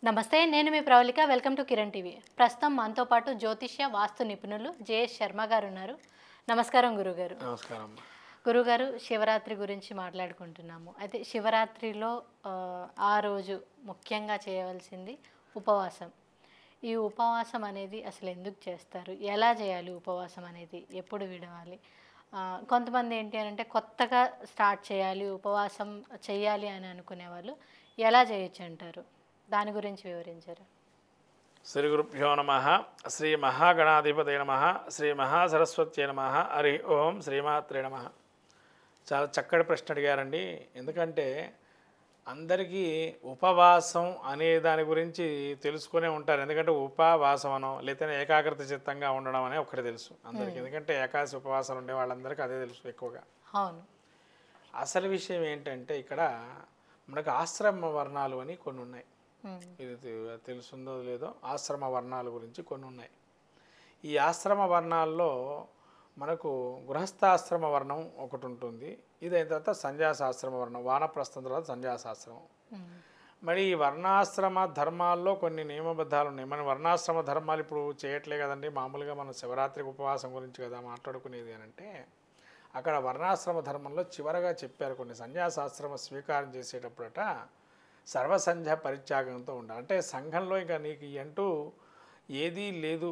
నమస్తే, నేను మీ Pravalika. Welcome to Kiran TV. ప్రస్తుతం మనతో పాటు జ్యోతిష్య వాస్తు నిపుణులు జేఎస్ శర్మ గారు ఉన్నారు. నమస్కారం గురుగారు. నమస్కారం. గురుగారు, శివరాత్రి గురించి మాట్లాడుకుంటున్నాము. అయితే శివరాత్రిలో ఆ రోజు ముఖ్యంగా చేయవలసింది ఉపవాసం. ఈ ఉపవాసం అనేది అసలు ఎందుకు చేస్తారు, ఎలా చేయాలి, ఉపవాసం అనేది ఎప్పుడు విడవాలి? కొంతమంది ఏంటి అని అంటే కొత్తగా స్టార్ట్ చేయాలి, ఉపవాసం చేయాలి అని అనుకునే వాళ్ళు ఎలా చేయొచ్చు అంటారు? దాని గురించి వివరించారు. శ్రీ గురుభ్యో నమ. శ్రీ మహాగణాధిపతయ నమ. శ్రీ మహాసరస్వత్యై నమ. హరి ఓం శ్రీమాత్రే నమ. చాలా చక్కటి ప్రశ్న అడిగారండి. ఎందుకంటే అందరికీ ఉపవాసం అనే దాని గురించి తెలుసుకునే ఉంటారు. ఎందుకంటే ఉపవాసం అనో లేకపోతే ఏకాగ్రత చిత్తంగా ఉండడం అనే ఒకటి తెలుసు అందరికీ. ఎందుకంటే ఏకాదశి ఉపవాసాలు ఉండే వాళ్ళందరికీ అదే తెలుసు ఎక్కువగా. అవును. అసలు విషయం ఏంటంటే ఇక్కడ మనకు ఆశ్రమ వర్ణాలు అని కొన్ని ఉన్నాయి. ఇది తెలుసుందో లేదో, ఆశ్రమ వర్ణాల గురించి కొన్ని ఉన్నాయి. ఈ ఆశ్రమ వర్ణాల్లో మనకు గృహస్థాశ్రమ వర్ణం ఒకటి ఉంటుంది. ఇది అయిన తర్వాత సన్యాసాశ్రమ వర్ణం, వానప్రస్థం తర్వాత సన్యాసాశ్రమం. మరి ఈ వర్ణాశ్రమ ధర్మాల్లో కొన్ని నియమబద్ధాలు ఉన్నాయి. మన వర్ణాశ్రమ ధర్మాలు ఇప్పుడు చేయట్లే కదండి. మామూలుగా మనం శివరాత్రికి ఉపవాసం గురించి కదా మాట్లాడుకునేది అని అంటే, అక్కడ వర్ణాశ్రమ ధర్మంలో చివరగా చెప్పారు కొన్ని. సన్యాసాశ్రమ స్వీకారం చేసేటప్పుడట సర్వసంధ్య పరిత్యాగంతో ఉండాలి. అంటే సంఘంలో ఇంకా నీకు అంటూ ఏదీ లేదు,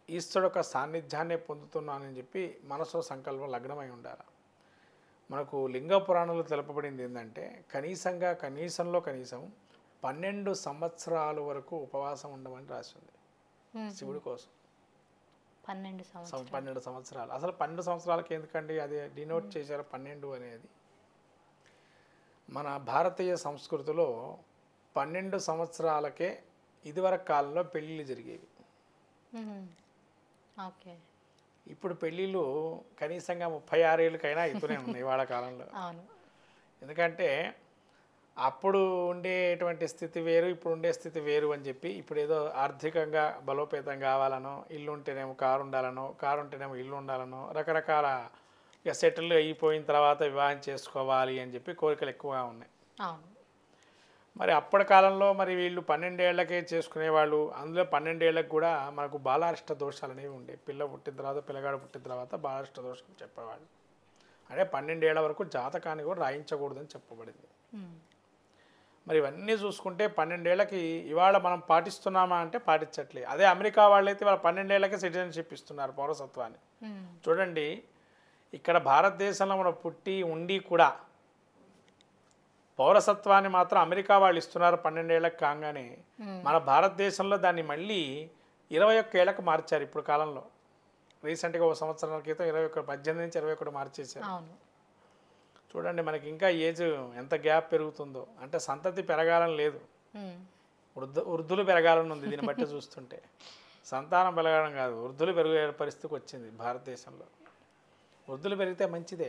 ఈశ్వరుడు యొక్క సాన్నిధ్యాన్నే పొందుతున్నానని చెప్పి మనసు సంకల్పం లగ్నమై ఉండాలి. మనకు లింగ పురాణంలో తెలుపబడింది ఏంటంటే కనీసంలో కనీసం 12 సంవత్సరాల వరకు ఉపవాసం ఉండమని రాసింది శివుడి కోసం. 12 సంవత్సరాలు. అసలు 12 సంవత్సరాలకి ఎందుకండి అది డినోట్ చేశారు 12 అనేది? మన భారతీయ సంస్కృతిలో 12 సంవత్సరాలకే ఇదివరకు కాలంలో పెళ్ళిళ్ళు జరిగేవి. ఓకే. ఇప్పుడు పెళ్ళిళ్ళు కనీసంగా 36 ఏళ్ళకైనా అవుతూనే ఉన్నాయి వాళ్ళ కాలంలో. ఎందుకంటే అప్పుడు ఉండేటువంటి స్థితి వేరు, ఇప్పుడు ఉండే స్థితి వేరు అని చెప్పి, ఇప్పుడు ఏదో ఆర్థికంగా బలోపేతం కావాలనో, ఇల్లు ఉంటేనేమో కారు ఉండాలనో, కారు ఉంటేనేమో ఇల్లు ఉండాలనో, రకరకాల ఇక సెటిల్ అయిపోయిన తర్వాత వివాహం చేసుకోవాలి అని చెప్పి కోరికలు ఎక్కువగా ఉన్నాయి. మరి అప్పటి కాలంలో మరి వీళ్ళు 12 ఏళ్లకే చేసుకునేవాళ్ళు. అందులో 12 ఏళ్ళకి కూడా మనకు బాలారిష్ట దోషాలు అనేవి ఉండేవి. పిల్లగాడు పుట్టిన తర్వాత బాలారిష్ట దోషం చెప్పేవాళ్ళు. అంటే 12 ఏళ్ల వరకు జాతకాన్ని కూడా రాయించకూడదని చెప్పబడింది. మరి ఇవన్నీ చూసుకుంటే 12 ఏళ్ళకి ఇవాళ మనం పాటిస్తున్నామా అంటే పాటించట్లేదు. అదే అమెరికా వాళ్ళైతే వాళ్ళ 12 ఏళ్ళకే సిటిజన్షిప్ ఇస్తున్నారు, పౌరసత్వాన్ని. చూడండి, ఇక్కడ భారతదేశంలో మనం పుట్టి ఉండి కూడా పౌరసత్వాన్ని మాత్రం అమెరికా వాళ్ళు ఇస్తున్నారు 12 ఏళ్ళకి కాగానే. మన భారతదేశంలో దాన్ని మళ్ళీ 21 ఏళ్ళకి మార్చారు ఇప్పుడు కాలంలో. రీసెంట్గా 1 సంవత్సరాల క్రితం 18 నుంచి 21 మార్చేశారు. చూడండి, మనకి ఇంకా ఏజ్ ఎంత గ్యాప్ పెరుగుతుందో. అంటే సంతతి పెరగాలని లేదు, వృద్ధులు పెరగాలని ఉంది. దీన్ని బట్టి చూస్తుంటే సంతానం పెరగడం కాదు, వృద్ధులు పెరిగే పరిస్థితికి వచ్చింది భారతదేశంలో. వృద్ధులు పెరిగితే మంచిదే,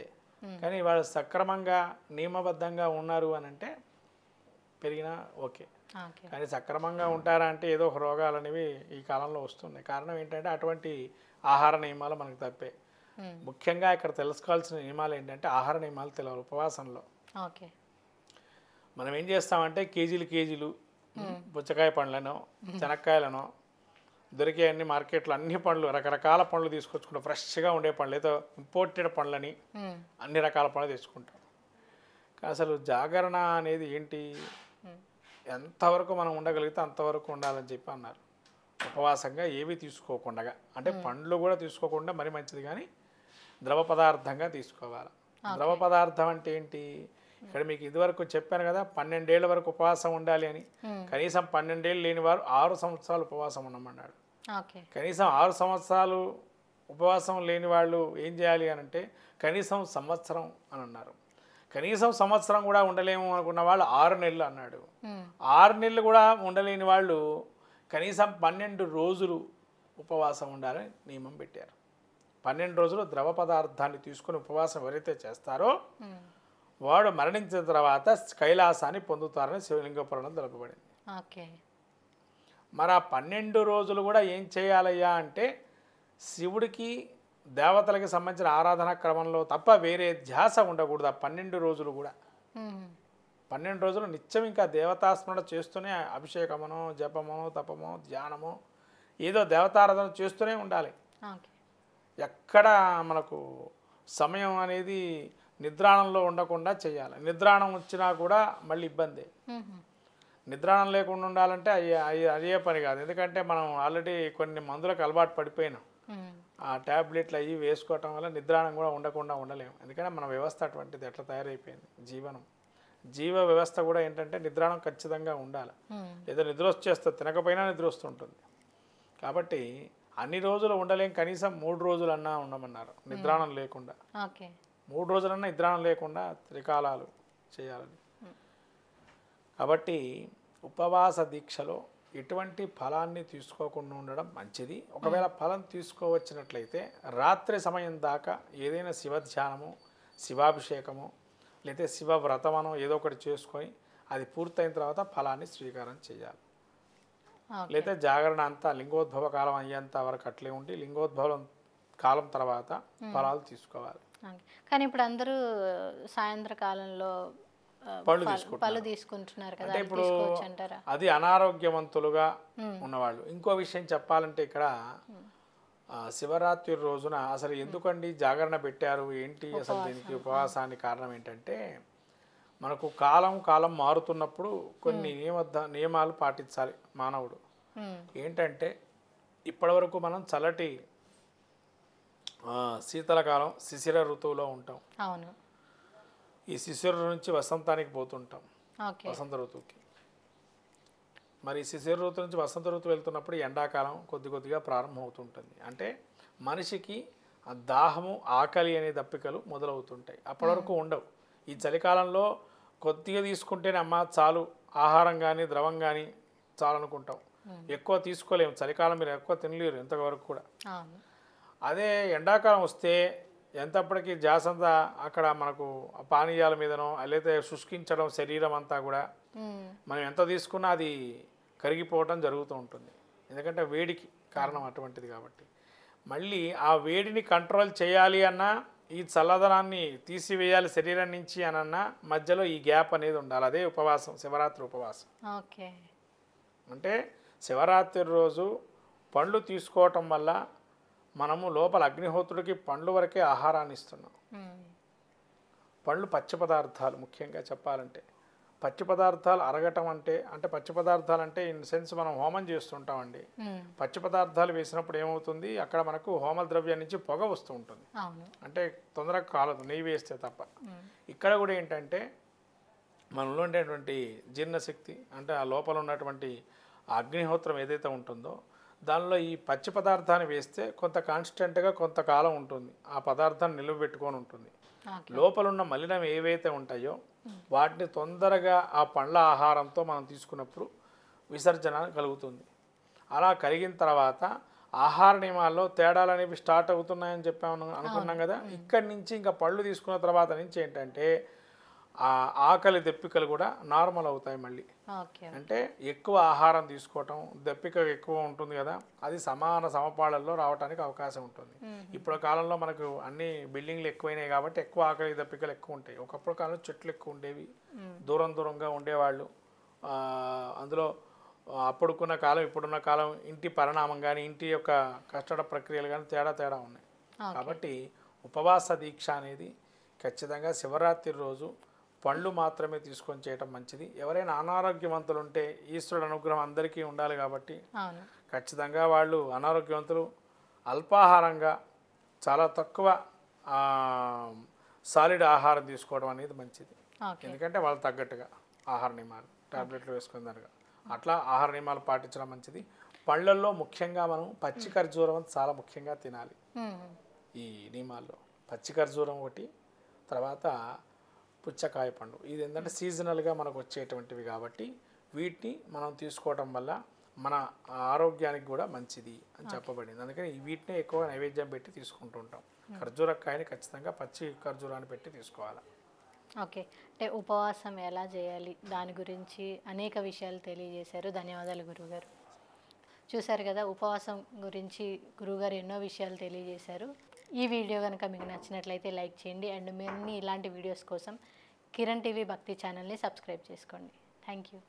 కానీ వాళ్ళు సక్రమంగా నియమబద్ధంగా ఉన్నారు అని అంటే పెరిగినా ఓకే. కానీ సక్రమంగా ఉంటారా అంటే ఏదో ఒక రోగాలు అనేవి ఈ కాలంలో వస్తున్నాయి. కారణం ఏంటంటే అటువంటి ఆహార నియమాలు మనకు తప్పే. ముఖ్యంగా ఇక్కడ తెలుసుకోవాల్సిన నియమాలు ఏంటంటే ఆహార నియమాలు తెలియాలి. ఉపవాసంలో మనం ఏం చేస్తామంటే కేజీలు పుచ్చకాయ పండ్లను, శనక్కాయలను, దొరికే అన్ని మార్కెట్లో అన్ని పండ్లు, రకరకాల పండ్లు తీసుకొచ్చుకుంటాం. ఫ్రెష్గా ఉండే పండ్లు, ఏదో ఇంపోర్టెడ్ పండ్లని, అన్ని రకాల పండ్లు తెచ్చుకుంటాం. అసలు జాగరణ అనేది ఏంటి? ఎంతవరకు మనం ఉండగలిగితే అంతవరకు ఉండాలని చెప్పి అన్నారు. ఉపవాసంగా ఏవి తీసుకోకుండా, అంటే పండ్లు కూడా తీసుకోకుండా మరి మంచిది, కానీ ద్రవ పదార్థంగా తీసుకోవాలి. ద్రవ పదార్థం అంటే ఏంటి? ఇక్కడ మీకు ఇదివరకు చెప్పాను కదా, 12 ఏళ్ళ వరకు ఉపవాసం ఉండాలి అని. కనీసం 12 ఏళ్ళు లేని వారు 6 సంవత్సరాలు ఉపవాసం ఉండమన్నాడు. కనీసం 6 సంవత్సరాలు ఉపవాసం లేని వాళ్ళు ఏం చేయాలి అని అంటే కనీసం సంవత్సరం అని అన్నారు. కనీసం సంవత్సరం కూడా ఉండలేము అనుకున్న వాళ్ళు 6 నెలలు అన్నాడు. 6 నెలలు కూడా ఉండలేని వాళ్ళు కనీసం 12 రోజులు ఉపవాసం ఉండాలని నియమం పెట్టారు. 12 రోజులు ద్రవ పదార్థాన్ని తీసుకుని ఉపవాసం ఎవరైతే చేస్తారో వాడు మరణించిన తర్వాత కైలాసాన్ని పొందుతారని శివలింగ పురాణం తెలుపబడింది. మరి ఆ 12 రోజులు కూడా ఏం చేయాలయ్యా అంటే శివుడికి దేవతలకి సంబంధించిన ఆరాధనా క్రమంలో తప్ప వేరే ధ్యాస ఉండకూడదు. ఆ 12 రోజులు కూడా 12 రోజులు నిత్యం ఇంకా దేవతాస్మరణ చేస్తూనే అభిషేకమనో జపమనో తపమో ధ్యానమో ఏదో దేవతారాధన చేస్తూనే ఉండాలి. ఓకే. ఎక్కడ మనకు సమయం అనేది నిద్రాణంలో ఉండకుండా చేయాలి. నిద్రాణం వచ్చినా కూడా మళ్ళీ ఇబ్బంది. నిద్రాణం లేకుండా ఉండాలంటే అయ్యే పని కాదు. ఎందుకంటే మనం ఆల్రెడీ కొన్ని మందులకు అలవాటు పడిపోయినాం. ఆ ట్యాబ్లెట్లు అవి వేసుకోవటం వల్ల నిద్రాణం కూడా ఉండకుండా ఉండలేము. ఎందుకంటే మన వ్యవస్థ అటువంటిది ఎట్లా తయారైపోయింది. జీవ వ్యవస్థ కూడా ఏంటంటే నిద్రాణం ఖచ్చితంగా ఉండాలి. ఏదో నిద్ర వచ్చేస్తుంది, తినకపోయినా నిద్ర వస్తుంటుంది. కాబట్టి అన్ని రోజులు ఉండలేం, కనీసం 3 రోజులన్నా ఉండమన్నారు నిద్రాణం లేకుండా. 3 రోజులన్నా నిద్రాణం లేకుండా త్రికాలాలు చేయాలని. కాబట్టి ఉపవాస దీక్షలో ఎటువంటి ఫలాన్ని తీసుకోకుండా ఉండడం మంచిది. ఒకవేళ ఫలం తీసుకోవచ్చినట్లయితే రాత్రి సమయం దాకా ఏదైనా శివ ధ్యానము, శివాభిషేకము లేకపోతే శివ వ్రతమనో ఏదో ఒకటి చేసుకొని అది పూర్తయిన తర్వాత ఫలాన్ని స్వీకారం చేయాలి. లేకపోతే జాగరణ అంతా లింగోద్భవ కాలం అయ్యేంత వరకు అట్లే ఉండి లింగోద్భవం కాలం తర్వాత ఫలాలు తీసుకోవాలి. కానీ ఇప్పుడు అందరూ సాయంత్రకాలంలో పళ్ళు తీసుకుంటున్నారు కదా, అంటే ఇప్పుడు అది అనారోగ్యవంతులుగా ఉన్నవాళ్ళు. ఇంకో విషయం చెప్పాలంటే ఇక్కడ శివరాత్రి రోజున అసలు ఎందుకండి జాగరణ పెట్టారు ఏంటి అసలు దీనికి ఉపవాసానికి కారణం ఏంటంటే మనకు కాలం మారుతున్నప్పుడు కొన్ని నియమాలు పాటించాలి మానవుడు. ఏంటంటే ఇప్పటివరకు మనం చల్లటి శీతలకాలం శిశిర ఋతువులో ఉంటాం. అవును. ఈ శిశిర నుంచి వసంతానికి పోతుంటాం, వసంత ఋతువుకి. మరి శిశిర ఋతువు నుంచి వసంత ఋతువు వెళ్తున్నప్పుడు ఎండాకాలం కొద్దిగా ప్రారంభం అవుతుంటుంది. అంటే మనిషికి దాహము ఆకలి అనే దప్పికలు మొదలవుతుంటాయి. అప్పటి వరకు ఉండవు. ఈ చలికాలంలో కొద్దిగా తీసుకుంటేనే అమ్మ చాలు, ఆహారం కానీ ద్రవం కానీ చాలు అనుకుంటాం. ఎక్కువ తీసుకోలేము. చలికాలం మీరు ఎక్కువ తినలేరు ఎంతవరకు కూడా. అదే ఎండాకాలం వస్తే ఎంతప్పటికీ జాసంతా అక్కడ మనకు పానీయాల మీదనో లేకపోతే శుష్కించడం శరీరం అంతా కూడా మనం ఎంత తీసుకున్నా అది కరిగిపోవడం జరుగుతూ ఉంటుంది. ఎందుకంటే వేడికి కారణం అటువంటిది. కాబట్టి మళ్ళీ ఆ వేడిని కంట్రోల్ చేయాలి అన్నా ఈ చల్లదనాన్ని తీసివేయాలి శరీరం నుంచి అనన్నా మధ్యలో ఈ గ్యాప్ అనేది ఉండాలి. అదే ఉపవాసం, శివరాత్రి ఉపవాసం. అంటే శివరాత్రి రోజు పండ్లు తీసుకోవటం వల్ల మనము లోపల అగ్నిహోత్రుడికి పండ్లు వరకే ఆహారాన్ని ఇస్తున్నాం. పండ్లు పచ్చి పదార్థాలు. ముఖ్యంగా చెప్పాలంటే పచ్చి పదార్థాలు అరగటం అంటే పచ్చి పదార్థాలు అంటే ఇన్ సెన్స్ మనం హోమం చేస్తుంటామండి. పచ్చి పదార్థాలు వేసినప్పుడు ఏమవుతుంది, అక్కడ మనకు హోమ ద్రవ్యం నుంచి పొగ వస్తూ ఉంటుంది. అంటే తొందరగా కాలదు నెయ్యి వేస్తే తప్ప. ఇక్కడ కూడా ఏంటంటే మనలో ఉండేటువంటి జీర్ణశక్తి అంటే ఆ లోపల ఉన్నటువంటి అగ్నిహోత్రం ఏదైతే ఉంటుందో దానిలో ఈ పచ్చి పదార్థాన్ని వేస్తే కొంత కాన్స్టెంట్గా కొంతకాలం ఉంటుంది. ఆ పదార్థాన్ని నిలువబెట్టుకొని ఉంటుంది. లోపల ఉన్న మలినం ఏవైతే ఉంటాయో వాటిని తొందరగా ఆ పండ్ల ఆహారంతో మనం తీసుకున్నప్పుడు విసర్జన కలుగుతుంది. అలా కలిగిన తర్వాత ఆహార నియమాల్లో తేడాలు అనేవి స్టార్ట్ అవుతున్నాయని చెప్పాము అనుకున్నాం కదా. ఇక్కడి నుంచి ఇంకా పళ్ళు తీసుకున్న తర్వాత నుంచి ఏంటంటే ఆ ఆకలి దెప్పికలు కూడా నార్మల్ అవుతాయి మళ్ళీ. అంటే ఎక్కువ ఆహారం తీసుకోవటం, దెప్పిక ఎక్కువ ఉంటుంది కదా, అది సమపాళ్ళల్లో రావడానికి అవకాశం ఉంటుంది. ఇప్పుడు కాలంలో మనకు అన్ని బిల్డింగ్లు ఎక్కువైనాయి కాబట్టి ఎక్కువ ఆకలి దెప్పికలు ఎక్కువ ఉంటాయి. ఒకప్పుడు కాలంలో చెట్లు ఎక్కువ ఉండేవి, దూరంగా ఉండేవాళ్ళు. అందులో అప్పుడుకున్న కాలం ఇప్పుడున్న కాలం ఇంటి పరిణామం కానీ ఇంటి యొక్క కట్టడ ప్రక్రియలు కానీ తేడా ఉన్నాయి. కాబట్టి ఉపవాస దీక్ష అనేది ఖచ్చితంగా శివరాత్రి రోజు పండ్లు మాత్రమే తీసుకొని చేయటం మంచిది. ఎవరైనా అనారోగ్యవంతులు ఉంటే ఈశ్వరుడు అనుగ్రహం అందరికీ ఉండాలి కాబట్టి ఖచ్చితంగా వాళ్ళు అనారోగ్యవంతులు అల్పాహారంగా చాలా తక్కువ సాలిడ్ ఆహారం తీసుకోవడం అనేది మంచిది. ఎందుకంటే వాళ్ళు తగ్గట్టుగా ఆహార నియమాలు టాబ్లెట్లు వేసుకుందారుగా అట్లా ఆహార నియమాలు పాటించడం మంచిది. పళ్ళల్లో ముఖ్యంగా మనం పచ్చి ఖర్జూరం చాలా ముఖ్యంగా తినాలి. ఈ నియమాల్లో పచ్చి ఖర్జూరం ఒకటి, తర్వాత పుచ్చకాయ పండు. ఇది ఏంటంటే సీజనల్గా మనకు వచ్చేటువంటివి కాబట్టి వీటిని మనం తీసుకోవటం వల్ల మన ఆరోగ్యానికి కూడా మంచిది అని చెప్పబడింది. అందుకని వీటిని ఎక్కువ నైవేద్యం పెట్టి తీసుకుంటూ ఉంటాం. ఖర్జూరకాయని ఖచ్చితంగా పచ్చి ఖర్జూరాన్ని పెట్టి తీసుకోవాలి. ఓకే. అంటే ఉపవాసం ఎలా చేయాలి దాని గురించి అనేక విషయాలు తెలియజేశారు. ధన్యవాదాలు గురువుగారు. చూశారు కదా, ఉపవాసం గురించి గురువుగారు ఎన్నో విషయాలు తెలియజేశారు. ఈ వీడియో కనుక మీకు నచ్చినట్లయితే లైక్ చేయండి. అండ్ మరిన్ని ఇలాంటి వీడియోస్ కోసం కిరణ్ టీవీ భక్తి ఛానల్ని సబ్స్క్రైబ్ చేసుకోండి. Thank you.